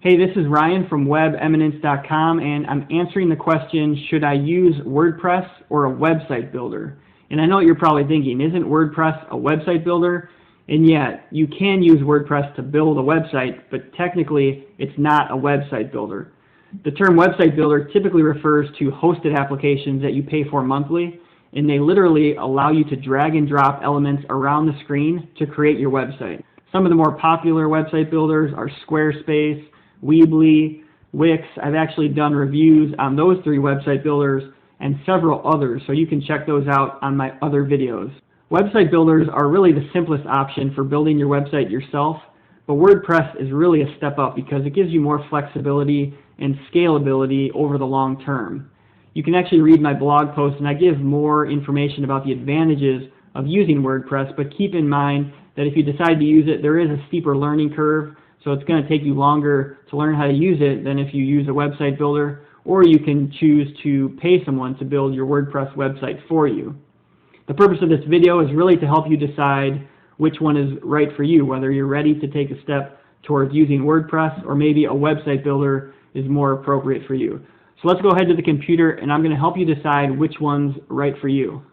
Hey, this is Ryan from WebEminence.com, and I'm answering the question, should I use WordPress or a website builder? And I know what you're probably thinking, isn't WordPress a website builder? And yet, you can use WordPress to build a website, but technically, it's not a website builder. The term website builder typically refers to hosted applications that you pay for monthly, and they literally allow you to drag and drop elements around the screen to create your website. Some of the more popular website builders are Squarespace, Weebly, Wix. I've actually done reviews on those three website builders and several others, so you can check those out on my other videos. Website builders are really the simplest option for building your website yourself, but WordPress is really a step up because it gives you more flexibility and scalability over the long term. You can actually read my blog post, and I give more information about the advantages of using WordPress, but keep in mind that if you decide to use it, there is a steeper learning curve. So it's going to take you longer to learn how to use it than if you use a website builder, or you can choose to pay someone to build your WordPress website for you. The purpose of this video is really to help you decide which one is right for you, whether you're ready to take a step towards using WordPress or maybe a website builder is more appropriate for you. So let's go ahead to the computer and I'm going to help you decide which one's right for you.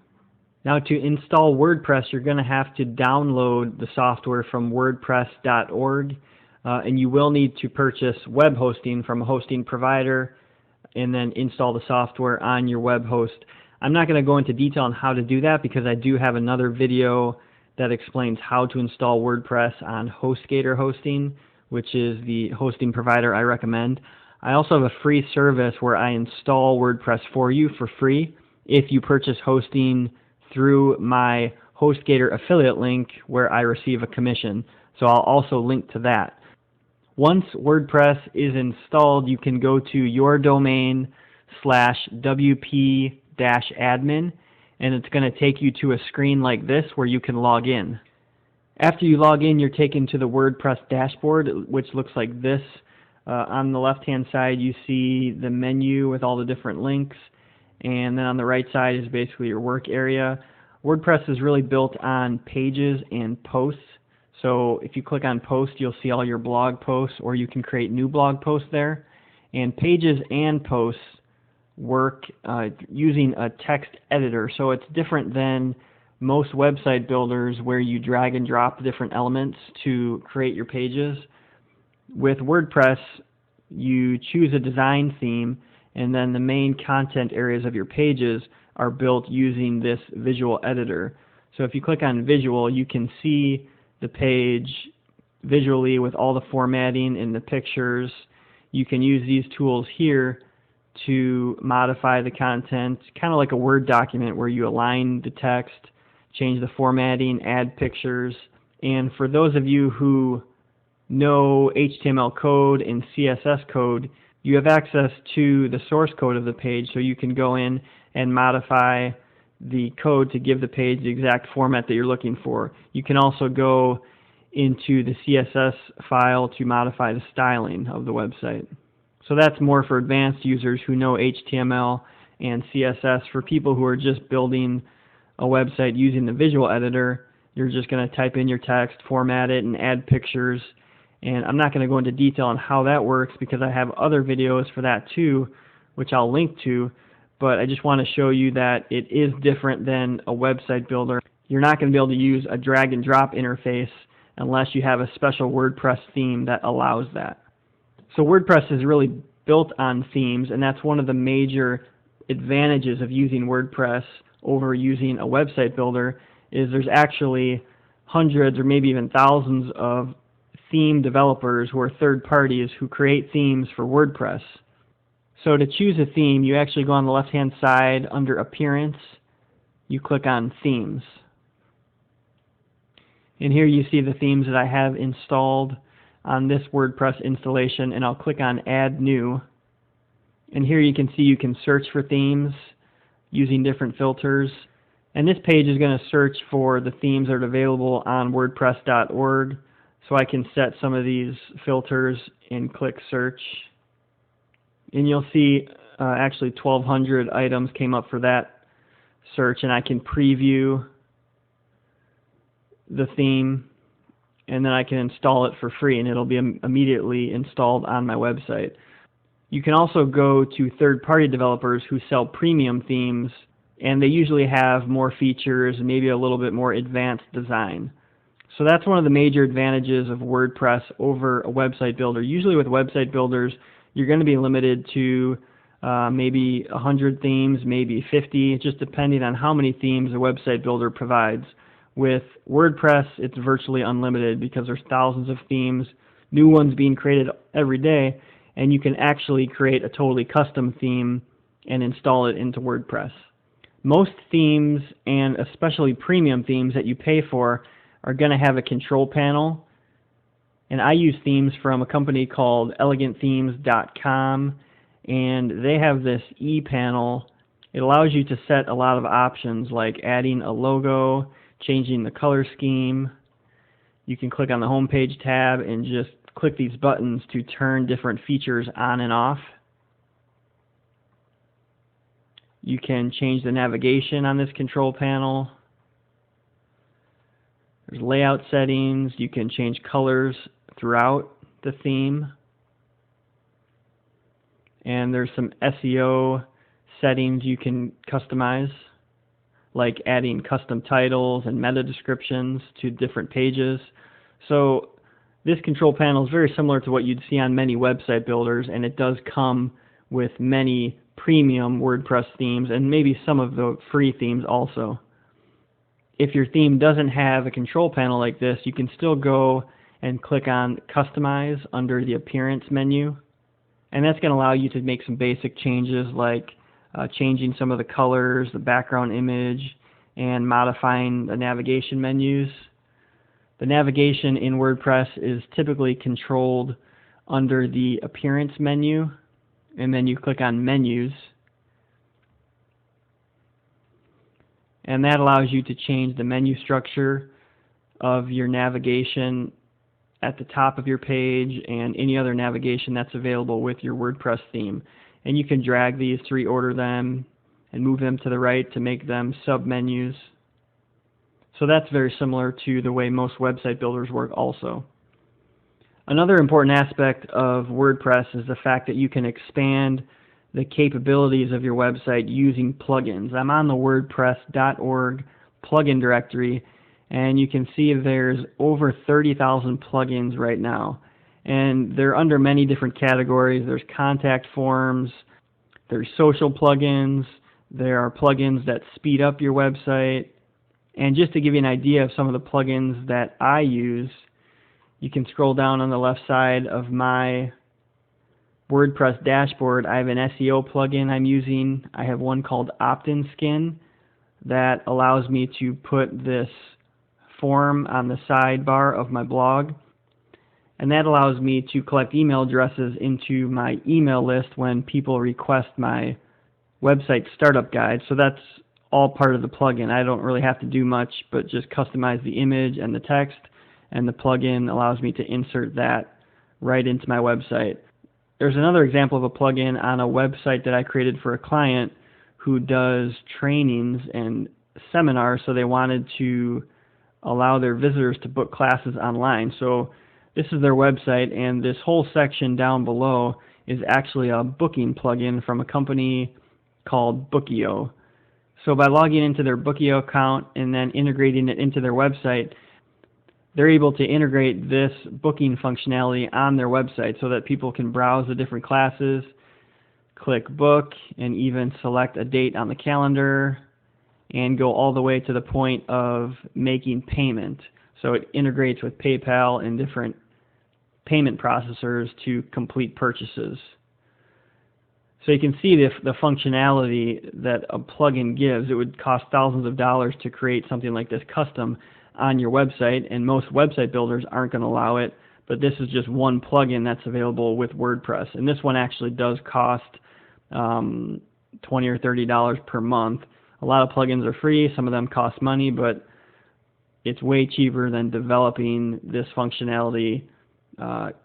Now to install WordPress, you're going to have to download the software from wordpress.org. And you will need to purchase web hosting from a hosting provider and then install the software on your web host. I'm not going to go into detail on how to do that because I do have another video that explains how to install WordPress on HostGator Hosting, which is the hosting provider I recommend. I also have a free service where I install WordPress for you for free if you purchase hosting through my HostGator affiliate link where I receive a commission. So I'll also link to that. Once WordPress is installed, you can go to yourdomain/wp-admin, and it's going to take you to a screen like this where you can log in. After you log in, you're taken to the WordPress dashboard, which looks like this. On the left-hand side, you see the menu with all the different links, and then on the right side is basically your work area. WordPress is really built on pages and posts. So if you click on post, you'll see all your blog posts, or you can create new blog posts there. And pages and posts work using a text editor. So it's different than most website builders where you drag and drop different elements to create your pages. With WordPress, you choose a design theme, and then the main content areas of your pages are built using this visual editor. So if you click on visual, you can see the page visually with all the formatting and the pictures. You can use these tools here to modify the content, kind of like a Word document where you align the text, change the formatting, add pictures. And for those of you who know HTML code and CSS code, you have access to the source code of the page, so you can go in and modify the code to give the page the exact format that you're looking for. You can also go into the CSS file to modify the styling of the website. So that's more for advanced users who know HTML and CSS. For people who are just building a website using the visual editor, you're just going to type in your text, format it, and add pictures. And I'm not going to go into detail on how that works because I have other videos for that too, which I'll link to. But I just want to show you that it is different than a website builder. You're not going to be able to use a drag and drop interface unless you have a special WordPress theme that allows that. So WordPress is really built on themes, and that's one of the major advantages of using WordPress over using a website builder is there's actually hundreds or maybe even thousands of theme developers who are third parties who create themes for WordPress. So to choose a theme, you actually go on the left-hand side under Appearance, you click on Themes. And here you see the themes that I have installed on this WordPress installation, and I'll click on Add New. And here you can see you can search for themes using different filters. And this page is going to search for the themes that are available on WordPress.org. So I can set some of these filters and click Search. And you'll see actually 1,200 items came up for that search, and I can preview the theme and then I can install it for free, and it'll be immediately installed on my website. You can also go to third-party developers who sell premium themes, and they usually have more features and maybe a little bit more advanced design. So that's one of the major advantages of WordPress over a website builder. Usually with website builders, you're going to be limited to maybe 100 themes, maybe 50, just depending on how many themes a website builder provides. With WordPress, it's virtually unlimited because there's thousands of themes, new ones being created every day, and you can actually create a totally custom theme and install it into WordPress. Most themes, and especially premium themes that you pay for, are going to have a control panel. And I use themes from a company called elegantthemes.com, and they have this e-panel. It allows you to set a lot of options like adding a logo, changing the color scheme. You can click on the home page tab and just click these buttons to turn different features on and off. You can change the navigation on this control panel. There's layout settings. You can change colors throughout the theme. And there's some SEO settings you can customize, like adding custom titles and meta descriptions to different pages. So this control panel is very similar to what you'd see on many website builders, and it does come with many premium WordPress themes and maybe some of the free themes also. If your theme doesn't have a control panel like this, you can still go and click on Customize under the Appearance menu, and that's going to allow you to make some basic changes like changing some of the colors, the background image, and modifying the navigation menus. The navigation in WordPress is typically controlled under the Appearance menu, and then you click on Menus, and that allows you to change the menu structure of your navigation at the top of your page and any other navigation that's available with your WordPress theme. And you can drag these to reorder them and move them to the right to make them sub-menus. So that's very similar to the way most website builders work also. Another important aspect of WordPress is the fact that you can expand the capabilities of your website using plugins. I'm on the WordPress.org plugin directory, and you can see there's over 30,000 plugins right now. And they're under many different categories. There's contact forms, there's social plugins, there are plugins that speed up your website. And just to give you an idea of some of the plugins that I use, you can scroll down on the left side of my WordPress dashboard. I have an SEO plugin I'm using. I have one called Opt-in Skin that allows me to put this form on the sidebar of my blog. And that allows me to collect email addresses into my email list when people request my website startup guide. So that's all part of the plugin. I don't really have to do much but just customize the image and the text, and the plugin allows me to insert that right into my website. There's another example of a plugin on a website that I created for a client who does trainings and seminars, so they wanted to allow their visitors to book classes online. So this is their website, and this whole section down below is actually a booking plugin from a company called Bookio. So by logging into their Bookio account and then integrating it into their website, they're able to integrate this booking functionality on their website so that people can browse the different classes, click book, and even select a date on the calendar, and go all the way to the point of making payment. So it integrates with PayPal and different payment processors to complete purchases. So you can see the functionality that a plugin gives. It would cost thousands of dollars to create something like this custom on your website, and most website builders aren't going to allow it, but this is just one plugin that's available with WordPress. And this one actually does cost $20 or $30 per month. A lot of plugins are free, some of them cost money, but it's way cheaper than developing this functionality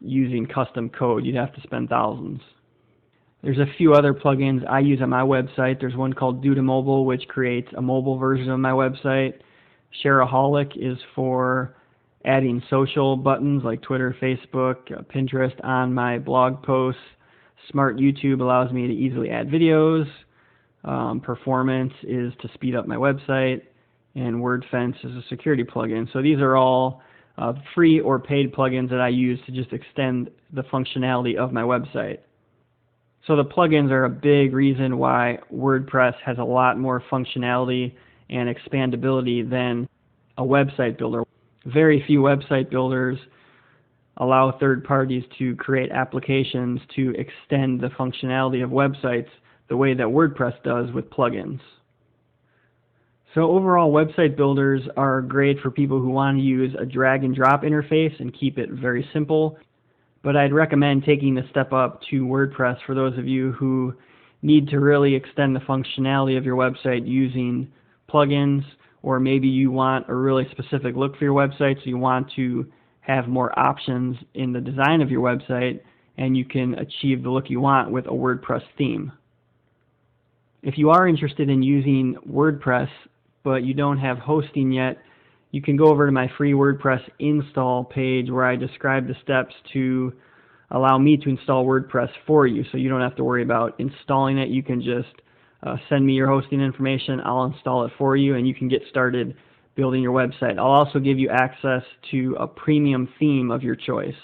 using custom code. You'd have to spend thousands. There's a few other plugins I use on my website. There's one called Do2Mobile, which creates a mobile version of my website. Shareaholic is for adding social buttons like Twitter, Facebook, Pinterest on my blog posts. Smart YouTube allows me to easily add videos. Performance is to speed up my website, and WordFence is a security plugin. So these are all free or paid plugins that I use to just extend the functionality of my website. So the plugins are a big reason why WordPress has a lot more functionality and expandability than a website builder. Very few website builders allow third parties to create applications to extend the functionality of websites the way that WordPress does with plugins. So overall, website builders are great for people who want to use a drag and drop interface and keep it very simple. But I'd recommend taking the step up to WordPress for those of you who need to really extend the functionality of your website using plugins, or maybe you want a really specific look for your website, so you want to have more options in the design of your website, and you can achieve the look you want with a WordPress theme. If you are interested in using WordPress, but you don't have hosting yet, you can go over to my free WordPress install page where I describe the steps to allow me to install WordPress for you, so you don't have to worry about installing it. You can just send me your hosting information, I'll install it for you, and you can get started building your website. I'll also give you access to a premium theme of your choice.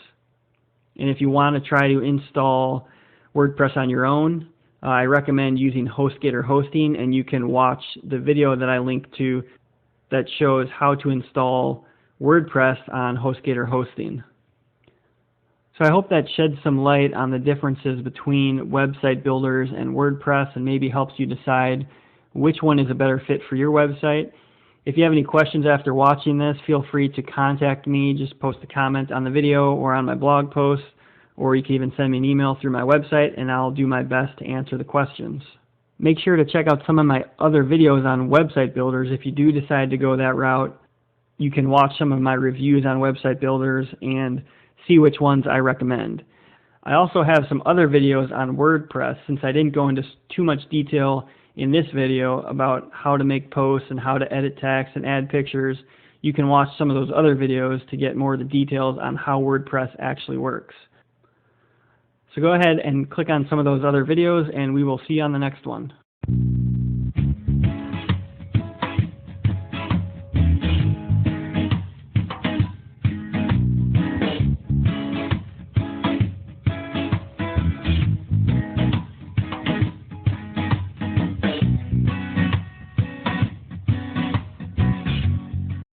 And if you want to try to install WordPress on your own, I recommend using HostGator Hosting, and you can watch the video that I linked to that shows how to install WordPress on HostGator Hosting. So I hope that sheds some light on the differences between website builders and WordPress and maybe helps you decide which one is a better fit for your website. If you have any questions after watching this, feel free to contact me. Just post a comment on the video or on my blog post, or you can even send me an email through my website, and I'll do my best to answer the questions. Make sure to check out some of my other videos on website builders. If you do decide to go that route, you can watch some of my reviews on website builders and see which ones I recommend. I also have some other videos on WordPress, since I didn't go into too much detail in this video about how to make posts and how to edit text and add pictures. You can watch some of those other videos to get more of the details on how WordPress actually works. So go ahead and click on some of those other videos, and we will see you on the next one.